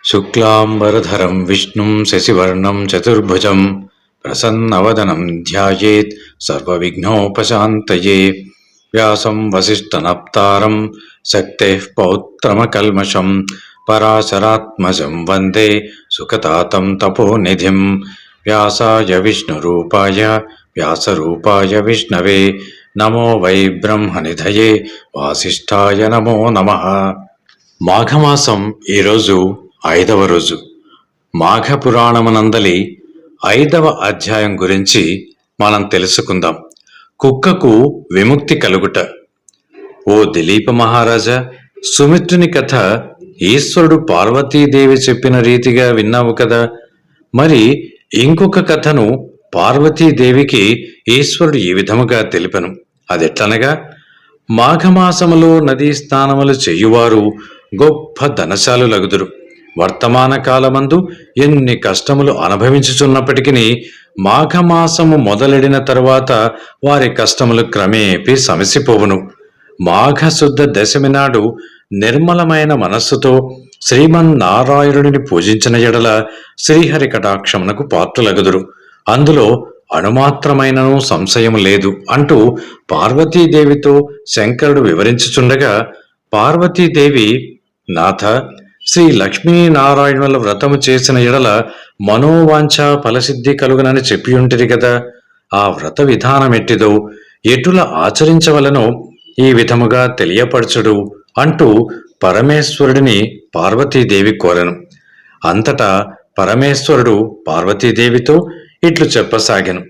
శుక్లాంబరధరం విష్ణుం శశివర్ణం చతుర్భుజం ప్రసన్నవదనం ధ్యాయేత్ సర్వవిఘ్నోపశాంతయే. వ్యాసం వసిష్ఠనప్తారం శక్తేః పౌత్రమకల్మషం పరాశరాత్మజం వందే సుఖతాతం తపోనిధిం. వ్యాసాయ విష్ణురూపాయ వ్యాసరూపాయ విష్ణవే నమో వై బ్రహ్మనిధయే వాసిష్ఠాయ నమో నమః. మాఘమాసం ఈరోజు 5వ రోజు. మాఘ పురాణమునందలి 5వ అధ్యాయం గురించి మనం తెలుసుకుందాం. కుక్కకు విముక్తి కలుగుట. ఓ దిలీప మహారాజా, సుమిత్రుని కథ ఈశ్వరుడు పార్వతీదేవి చెప్పిన రీతిగా విన్నావు కదా. మరి ఇంకొక కథను పార్వతీదేవికి ఈశ్వరుడు ఈ విధముగా తెలిపను. అదెట్లనగా, మాఘమాసములో నదీ స్నానములు చెయ్యువారు గొప్ప ధనశాలులగుదురు. వర్తమాన కాలమందు ఎన్ని కష్టములు అనుభవించుచున్నప్పటికీ మాఘమాసము మొదలెడిన తరువాత వారి కష్టములు క్రమేపీ సమసిపోవును. మాఘశుద్ధ దశమి నాడు నిర్మలమైన మనస్సుతో శ్రీమన్నారాయణుడిని పూజించిన ఎడల శ్రీహరి కటాక్షమునకు పాత్రులగుదురు. అందులో అణుమాత్రమైనను సంశయం లేదు అంటూ పార్వతీదేవితో శంకరుడు వివరించుచుండగా, పార్వతీదేవి, నాథ, శ్రీ లక్ష్మీనారాయణుల వ్రతము చేసిన ఎడల మనోవాంఛ ఫలసిద్ధి కలుగునని చెప్పియుంటిరి కదా. ఆ వ్రత విధానమెట్టిదో, ఎటుల ఆచరించవలనో ఈ విధముగా తెలియపరచుడు అంటూ పరమేశ్వరుడిని పార్వతీదేవి కోరెను. అంతటా పరమేశ్వరుడు పార్వతీదేవితో ఇట్లు చెప్పసాగెను.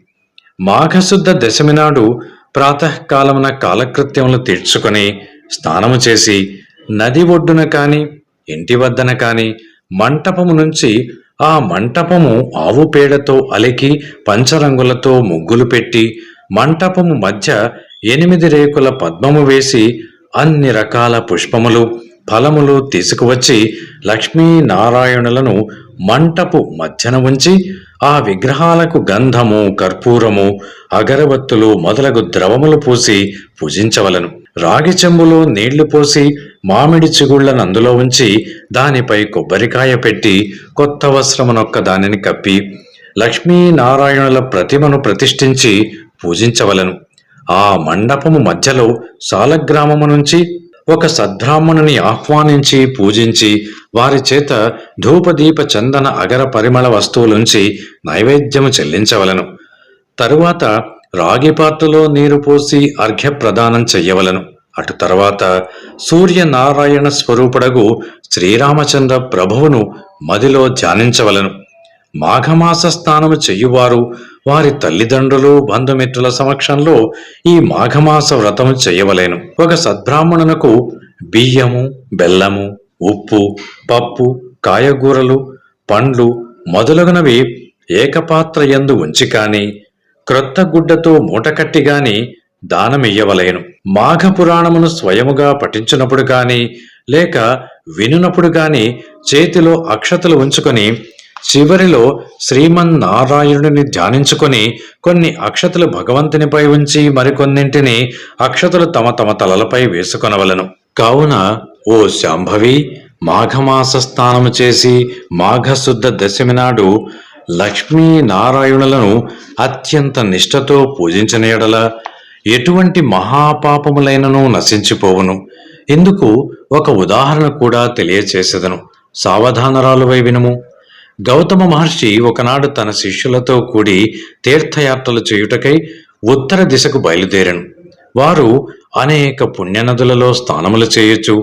మాఘశుద్ధ దశమి నాడు ప్రాతకాలమున కాలకృత్యములు తీర్చుకొని స్నానము చేసి నది ఒడ్డున కాని ఇంటి వద్దన కాని మంటపము నుంచి ఆ మంటపము ఆవు పేడతో అలికి పంచరంగులతో ముగ్గులు పెట్టి మంటపము మధ్య 8 రేకుల పద్మము వేసి అన్ని రకాల పుష్పములు ఫలములు తీసుకువచ్చి లక్ష్మీనారాయణులను మంటపు మధ్యన ఉంచి ఆ విగ్రహాలకు గంధము, కర్పూరము, అగరవత్తులు మొదలగు ద్రవములు పూసి పూజించవలను. రాగి చెంబులో నీళ్లు పోసి మామిడి చిగుళ్లను అందులో ఉంచి దానిపై కొబ్బరికాయ పెట్టి కొత్త వస్త్రమునొక్క దానిని కప్పి లక్ష్మీనారాయణుల ప్రతిమను ప్రతిష్ఠించి పూజించవలను. ఆ మండపము మధ్యలో సాలగ్రామము నుంచి ఒక సద్బ్రాహ్మణుని ఆహ్వానించి పూజించి వారి చేత ధూపదీప చందన అగర పరిమళ వస్తువులుంచి నైవేద్యము చెల్లించవలను. తరువాత రాగి పాత్రలో నీరు పోసి అర్ఘ్య ప్రదానం చెయ్యవలను. అటు తర్వాత సూర్యనారాయణ స్వరూపుడగు శ్రీరామచంద్ర ప్రభువును మదిలో ధ్యానించవలను. మాఘమాస స్నానము చెయ్యువారు వారి తల్లిదండ్రులు, బంధుమిత్రుల సమక్షంలో ఈ మాఘమాస వ్రతము చెయ్యవలేను. ఒక సద్బ్రాహ్మణునకు బియ్యము, బెల్లము, ఉప్పు, పప్పు, కాయగూరలు, పండ్లు మొదలగునవి ఏకపాత్ర యందు ఉంచి కాని క్రొత్త గుడ్డతో మూటకట్టి గాని దానమియ్యవలేను. మాఘ పురాణమును స్వయముగా పఠించినప్పుడు గాని లేక వినునప్పుడు గాని చేతిలో అక్షతలు ఉంచుకొని చివరిలో శ్రీమన్నారాయణుడిని ధ్యానించుకొని కొన్ని అక్షతలు భగవంతునిపై ఉంచి మరికొన్నింటిని అక్షతలు తమ తమ తలలపై వేసుకొనవలను. కావున ఓ శాంభవి, మాఘమాస స్నానము చేసి మాఘశుద్ధ దశమి నాడు లక్ష్మీనారాయణులను అత్యంత నిష్ఠతో పూజించిన ఎడల ఎటువంటి మహాపాపములైనను నశించిపోవును. ఇందుకు ఒక ఉదాహరణ కూడా తెలియచేసేదను, సావధానరాలువై వినుము. గౌతమ మహర్షి ఒకనాడు తన శిష్యులతో కూడి తీర్థయాత్రలు చేయుటకై ఉత్తర దిశకు బయలుదేరను. వారు అనేక పుణ్యనదులలో స్నానములు చేయొచ్చు,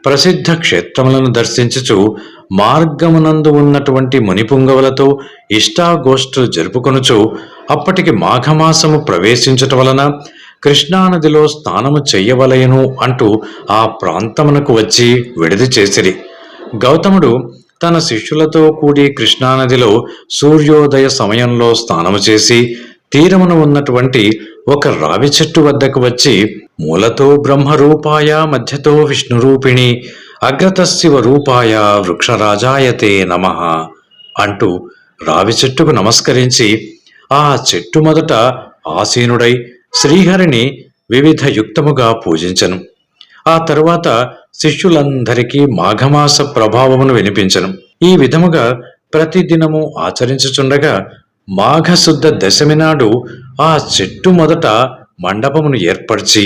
ప్రసిద్ధ క్షేత్రములను దర్శించుచు మార్గమునందు ఉన్నటువంటి మునిపుంగవులతో ఇష్టాగోష్ఠులు జరుపుకొనుచు అప్పటికి మాఘమాసము ప్రవేశించట వలన కృష్ణానదిలో స్నానము చెయ్యవలయను అంటూ ఆ ప్రాంతమునకు వచ్చి విడిది చేసిరి. గౌతముడు తన శిష్యులతో కూడి కృష్ణానదిలో సూర్యోదయ సమయంలో స్నానము చేసి తీరమున ఉన్నటువంటి ఒక రావి చెట్టు వద్దకు వచ్చి, మూలతో బ్రహ్మరూపాయ మధ్యతో విష్ణురూపిణి అగ్రతశివ రూపాయ వృక్షరాజాయతే నమః అంటూ రావి చెట్టుకు నమస్కరించి ఆ చెట్టు మొదట ఆసీనుడై శ్రీహరిని వివిధ యుక్తముగా పూజించను. ఆ తరువాత శిష్యులందరికీ మాఘమాస ప్రభావమును వినిపించను. ఈ విధముగా ప్రతిదినము ఆచరించుచుండగా మాఘశుద్ధ దశమి నాడు ఆ చెట్టు మొదట మండపమును ఏర్పరిచి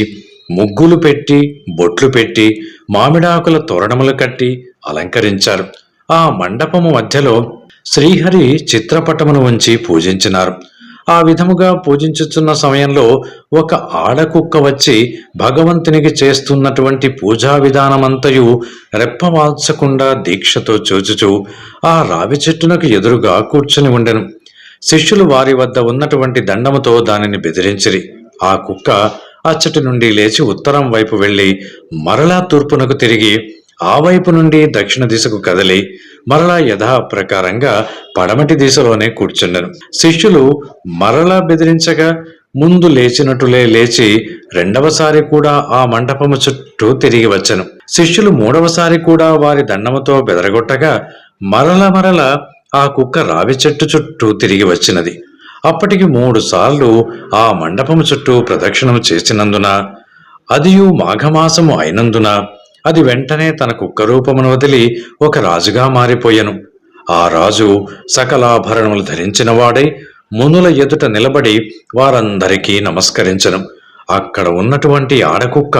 ముగ్గులు పెట్టి బొట్లు పెట్టి మామిడాకుల తోరణములు కట్టి అలంకరించారు. ఆ మండపము మధ్యలో శ్రీహరి చిత్రపటమును ఉంచి పూజించినారు. ఆ విధముగా పూజించుచున్న సమయంలో ఒక ఆడకుక్క వచ్చి భగవంతునికి చేస్తున్నటువంటి పూజా విధానమంతయు రెప్పవాల్చకుండా దీక్షతో చూచుచూ ఆ రావి చెట్టునకు ఎదురుగా కూర్చుని ఉండెను. శిష్యులు వారి వద్ద ఉన్నటువంటి దండముతో దానిని బెదిరించిరి. ఆ కుక్క అచ్చటి నుండి లేచి ఉత్తరం వైపు వెళ్లి మరలా తూర్పునకు తిరిగి ఆ వైపు నుండి దక్షిణ దిశకు కదిలి మరలా యథాప్రకారంగా పడమటి దిశలోనే కూర్చుండెను. శిష్యులు మరలా బెదిరించగా ముందు లేచినట్టులే లేచి రెండవసారి కూడా ఆ మండపము చుట్టూ తిరిగి వచ్చెను. శిష్యులు మూడవసారి కూడా వారి దండముతో బెదరగొట్టగా మరల ఆ కుక్క రావి చెట్టు చుట్టూ తిరిగి వచ్చినది. అప్పటికి 3 సార్లు ఆ మండపము చుట్టూ ప్రదక్షిణము చేసినందున, అదియు మాఘమాసము అయినందున అది వెంటనే తన కుక్క రూపమును వదిలి ఒక రాజుగా మారిపోయెను. ఆ రాజు సకలాభరణములు ధరించిన వాడై మునుల ఎదుట నిలబడి వారందరికీ నమస్కరించెను. అక్కడ ఉన్నటువంటి ఆడకుక్క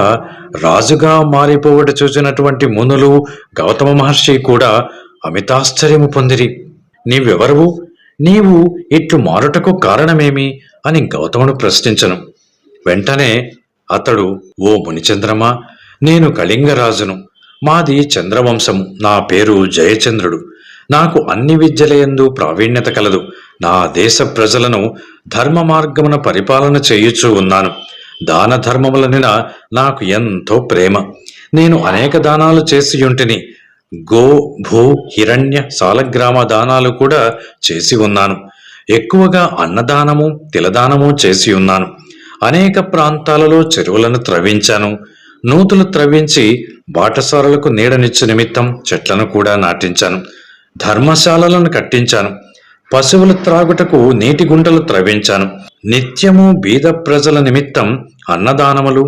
రాజుగా మారిపోవట చూసినటువంటి మునులు, గౌతమ మహర్షి కూడా అమితాశ్చర్యము పొందిరి. నీవెవరువు? నీవు ఇట్లు మారుటకు కారణమేమి అని గౌతముడు ప్రశ్నించను. వెంటనే అతడు, ఓ మునిచంద్రమా, నేను కళింగరాజును. మాది చంద్రవంశము. నా పేరు జయచంద్రుడు. నాకు అన్ని విద్యలయందు ప్రావీణ్యత కలదు. నా దేశ ప్రజలను ధర్మ మార్గమున పరిపాలన చేయుచూ ఉన్నాను. దాన ధర్మములనిన నాకు ఎంతో ప్రేమ. నేను అనేక దానాలు చేసియుంటిని. గో, భూ, హిరణ్య, సాలగ్రామ దానాలు కూడా చేసి ఉన్నాను. ఎక్కువగా అన్నదానము, తిలదానము చేసి ఉన్నాను. అనేక ప్రాంతాలలో చెరువులను త్రవ్వించాను. నూతులు త్రవ్వించి బాటసారులకు నీడనిచ్చు నిమిత్తం చెట్లను కూడా నాటించాను. ధర్మశాలలను కట్టించాను. పశువులు త్రాగుటకు నీటి గుంటలు త్రవ్వించాను. నిత్యము బీద ప్రజల నిమిత్తం అన్నదానములు,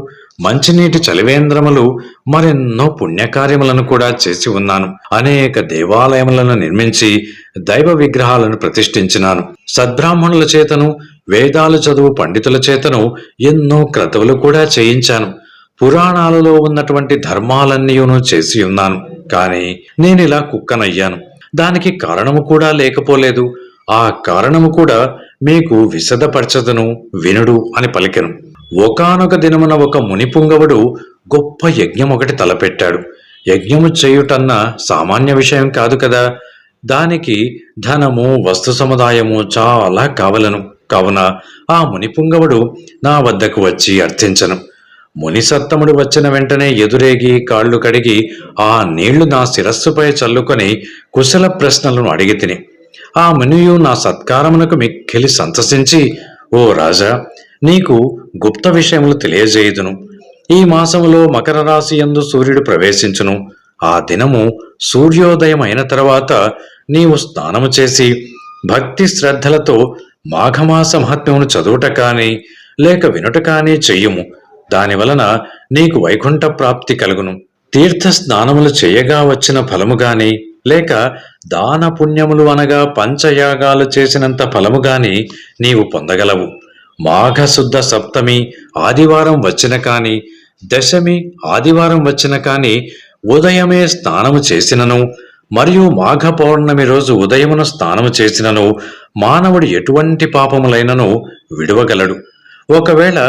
మంచినీటి చలివేంద్రములు, మరెన్నో పుణ్యకార్యములను కూడా చేసి ఉన్నాను. అనేక దేవాలయములను నిర్మించి దైవ విగ్రహాలను ప్రతిష్ఠించినాను. సద్బ్రాహ్మణుల చేతను, వేదాలు చదువు పండితుల చేతను ఎన్నో క్రతువులు కూడా చేయించాను. పురాణాలలో ఉన్నటువంటి ధర్మాలన్నీయును చేసి ఉన్నాను. కాని నేనిలా కుక్కనయ్యాను. దానికి కారణము కూడా లేకపోలేదు. ఆ కారణము కూడా మీకు విశదపరచదను, వినుడు అని పలికెను. ఒకానొక దినమున ఒక మునిపుంగవుడు గొప్ప యజ్ఞం ఒకటి తలపెట్టాడు. యజ్ఞము చేయుటన్న సామాన్య విషయం కాదు కదా. దానికి ధనము, వస్తు సముదాయము చాలా కావలను. కావున ఆ మునిపుంగవుడు నా వద్దకు వచ్చి అర్థించను. మునిసత్తముడు వచ్చిన వెంటనే ఎదురేగి కాళ్ళు కడిగి ఆ నీళ్లు నా శిరస్సుపై చల్లుకొని కుశల ప్రశ్నలను అడిగి తిని, ఆ మునియు నా సత్కారమునకు మిక్కిలి సంతసించి, ఓ రాజా, నీకు గుప్త విషయములు తెలియజేయుదును. ఈ మాసములో మకర రాశి యందు సూర్యుడు ప్రవేశించును. ఆ దినము సూర్యోదయం అయిన తర్వాత నీవు స్నానము చేసి భక్తి శ్రద్ధలతో మాఘమాస మహాత్మ్యమును చదువుట కాని లేక వినుట కాని చెయ్యుము. దానివలన నీకు వైకుంఠ ప్రాప్తి కలుగును. తీర్థ స్నానములు చేయగా వచ్చిన ఫలము గాని లేక దాన పుణ్యములు అనగా పంచయాగాలు చేసినంత ఫలము గాని నీవు పొందగలవు. మాఘశుద్ధ సప్తమి ఆదివారం వచ్చిన కాని, దశమి ఆదివారం వచ్చిన కాని ఉదయమే స్నానము చేసినను, మరియు మాఘ పౌర్ణమి రోజు ఉదయమున స్నానము చేసినను మానవుడు ఎటువంటి పాపములైనను విడువగలడు. ఒకవేళ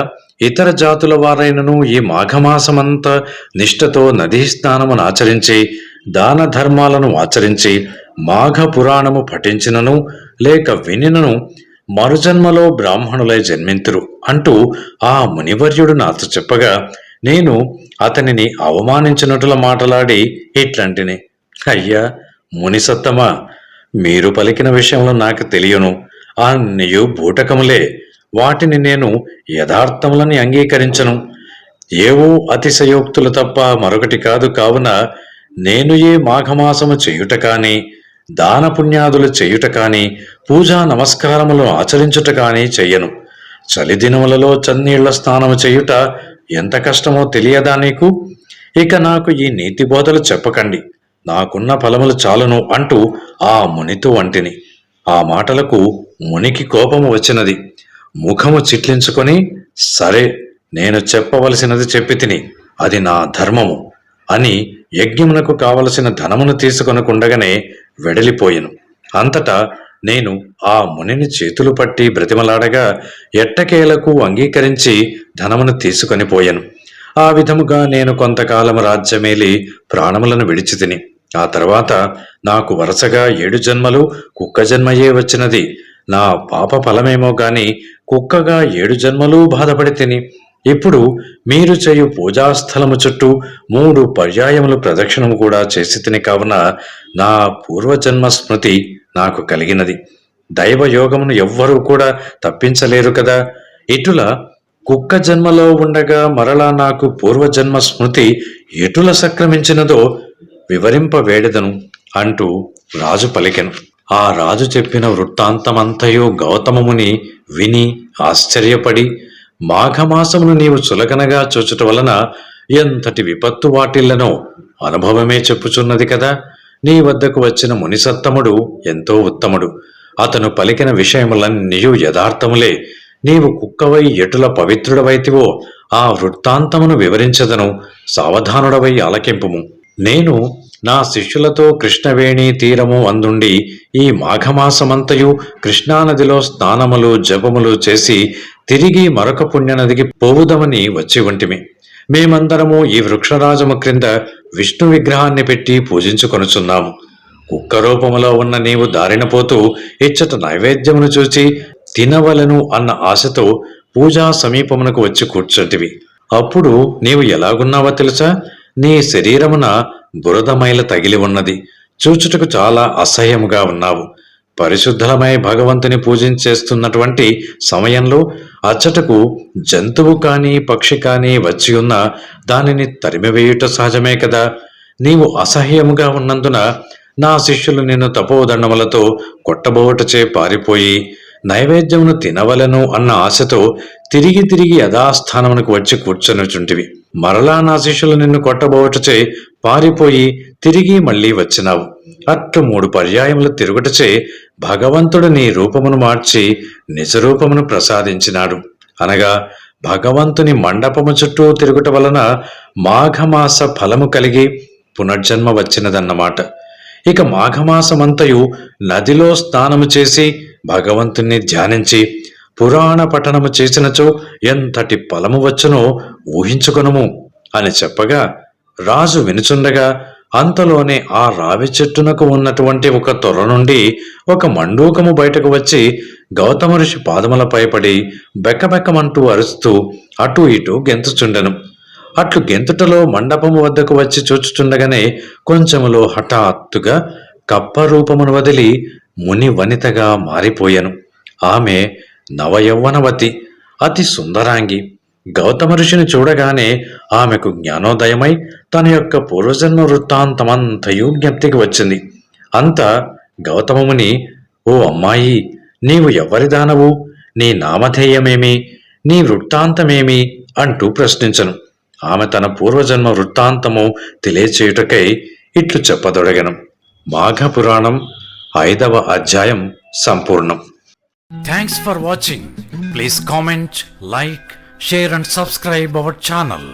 ఇతర జాతుల వారైనను ఈ మాఘమాసమంతా నిష్ఠతో నదీ స్నానమును ఆచరించి దాన ధర్మాలను ఆచరించి మాఘ పురాణము పఠించినను లేక వినినను మరుజన్మలో బ్రాహ్మణులై జన్మింతురు అంటూ ఆ మునివర్యుడు నాతో చెప్పగా, నేను అతనిని అవమానించినట్ల మాటలాడి ఇట్లాంటిని, అయ్యా మునిసత్తమా, మీరు పలికిన విషయంలో నాకు తెలియను. అన్నియు బూటకములే. వాటిని నేను యథార్థములని అంగీకరించను. ఏవో అతిశయోక్తులు తప్ప మరొకటి కాదు. కావున నేను ఏ మాఘమాసము చేయుట కాని, దాన పుణ్యాదులు చేయుట కాని, పూజా నమస్కారములు ఆచరించుట కాని చెయ్యను. చలిదినములలో చన్నీళ్ల స్నానము చేయుట ఎంత కష్టమో తెలియదా నీకు? ఇక నాకు ఈ నీతి బోధలు చెప్పకండి. నాకున్న ఫలములు చాలును అంటూ ఆ మునితో అంటిని. ఆ మాటలకు మునికి కోపము వచ్చినది. ముఖము చిట్లించుకొని, సరే, నేను చెప్పవలసినది చెప్పి తిని, అది నా ధర్మము అని యజ్ఞమునకు కావలసిన ధనమును తీసుకొనకుండగానే వెడలిపోయెను. అంతటా నేను ఆ మునిని చేతులు పట్టి బ్రతిమలాడగా ఎట్టకేలకు అంగీకరించి ధనమును తీసుకొని పోయెను. ఆ విధముగా నేను కొంతకాలం రాజ్యమేలి ప్రాణములను విడిచి తిని, ఆ తర్వాత నాకు వరుసగా 7 జన్మలు కుక్క జన్మయే వచ్చినది. నా పాప ఫలమేమో గాని కుక్కగా 7 జన్మలు బాధపడి తిని, ఇప్పుడు మీరు చేయు పూజాస్థలము చుట్టూ 3 పర్యాయములు ప్రదక్షిణము కూడా చేసి తిని కావున నా పూర్వజన్మ స్మృతి నాకు కలిగినది. దైవయోగమును ఎవ్వరూ కూడా తప్పించలేరు కదా. ఇటుల కుక్క జన్మలో ఉండగా మరలా నాకు పూర్వజన్మ స్మృతి ఎటుల సక్రమించినదో వివరింప వేడెదను అంటూ రాజు పలికెను. ఆ రాజు చెప్పిన వృత్తాంతమంతయు గౌతమముని విని ఆశ్చర్యపడి, మాఘమాసమును నీవు చులకనగా చూచుట వలన ఎంతటి విపత్తు వాటిల్లనో అనుభవమే చెప్పుచున్నది కదా. నీ వద్దకు వచ్చిన మునిసత్తముడు ఎంతో ఉత్తముడు. అతను పలికిన విషయములన్నీయు యథార్థములే. నీవు కుక్కవై ఎటుల పవిత్రుడవైతివో ఆ వృత్తాంతమును వివరించదను, సావధానుడవై ఆలకింపుము. నేను నా శిష్యులతో కృష్ణవేణి తీరము అందుండి ఈ మాఘమాసమంతయు కృష్ణానదిలో స్నానములు జపములు చేసి తిరిగి మరొక పుణ్యనదికి పోవుదమని వచ్చి ఉంటిమి. మేమందరము ఈ వృక్షరాజము క్రింద విష్ణు విగ్రహాన్ని పెట్టి పూజించుకొనుచున్నాము. కుక్క రూపములో ఉన్న నీవు దారిన పోతూ ఇచ్చట నైవేద్యమును చూచి తినవలను అన్న ఆశతో పూజా సమీపమునకు వచ్చి కూర్చుంటివి. అప్పుడు నీవు ఎలాగున్నావో తెలుసా? నీ శరీరమున బురదమైల తగిలి ఉన్నది. చూచుటకు చాలా అసహ్యముగా ఉన్నావు. పరిశుద్ధమై భగవంతుని పూజించేస్తున్నటువంటి సమయంలో అచ్చటకు జంతువు కాని పక్షి కాని వచ్చి ఉన్న దానిని తరిమివేయుట సహజమే కదా. నీవు అసహ్యముగా ఉన్నందున నా శిష్యులు నిన్ను తపోదండములతో కొట్టబోటచే పారిపోయి నైవేద్యమును తినవలను అన్న ఆశతో తిరిగి తిరిగి యథాస్థానమునకు వచ్చి కూర్చొనుచుంటివి. మరలా నా శిష్యులు నిన్ను కొట్టబోటచే పారిపోయి తిరిగి మళ్లీ వచ్చినావు. అట్లు 3 పర్యాయములు తిరుగుటచే భగవంతుడు నీ రూపమును మార్చి నిజరూపమును ప్రసాదించినాడు. అనగా భగవంతుని మండపము చుట్టూ తిరుగుట వలన మాఘమాస ఫలము కలిగి పునర్జన్మ వచ్చినదన్నమాట. ఇక మాఘమాసమంతయు నదిలో స్నానము చేసి భగవంతుణ్ణి ధ్యానించి పురాణ పఠనము చేసినచో ఎంతటి ఫలము వచ్చునో ఊహించుకొనుము అని చెప్పగా రాజు వినుచుండగా అంతలోనే ఆ రావి చెట్టునకు ఉన్నటువంటి ఒక తొర్ర నుండి ఒక మండూకము బయటకు వచ్చి గౌతమ ఋషి పాదములపై పడి బెక్కబెక్కమంటూ అరుస్తూ అటూ ఇటూ గెంతుచుండెను. అట్లు గెంతుటలో మండపము వద్దకు వచ్చి చూచుచుండగానే కొంచెములో హఠాత్తుగా కప్ప రూపమును వదిలి ముని వనితగా మారిపోయెను. ఆమె నవయౌవనవతి, అతి సుందరాంగి. గౌతమ ఋషిని చూడగానే ఆమెకు జ్ఞానోదయమై తన యొక్క పూర్వజన్మ వృత్తాంతమంతయు జ్ఞప్తికి వచ్చింది. అంతా గౌతమముని, ఓ అమ్మాయి, నీవు ఎవరిదానవు? నీ నామధేయమేమి? నీ వృత్తాంతమేమి అంటూ ప్రశ్నించను. ఆమె తన పూర్వజన్మ వృత్తాంతము తెలియచేయుటకై ఇట్లు చెప్పదొడగను. మాఘపురాణం 5వ అధ్యాయం సంపూర్ణం. Thanks for watching. Please comment, like, share and subscribe our channel.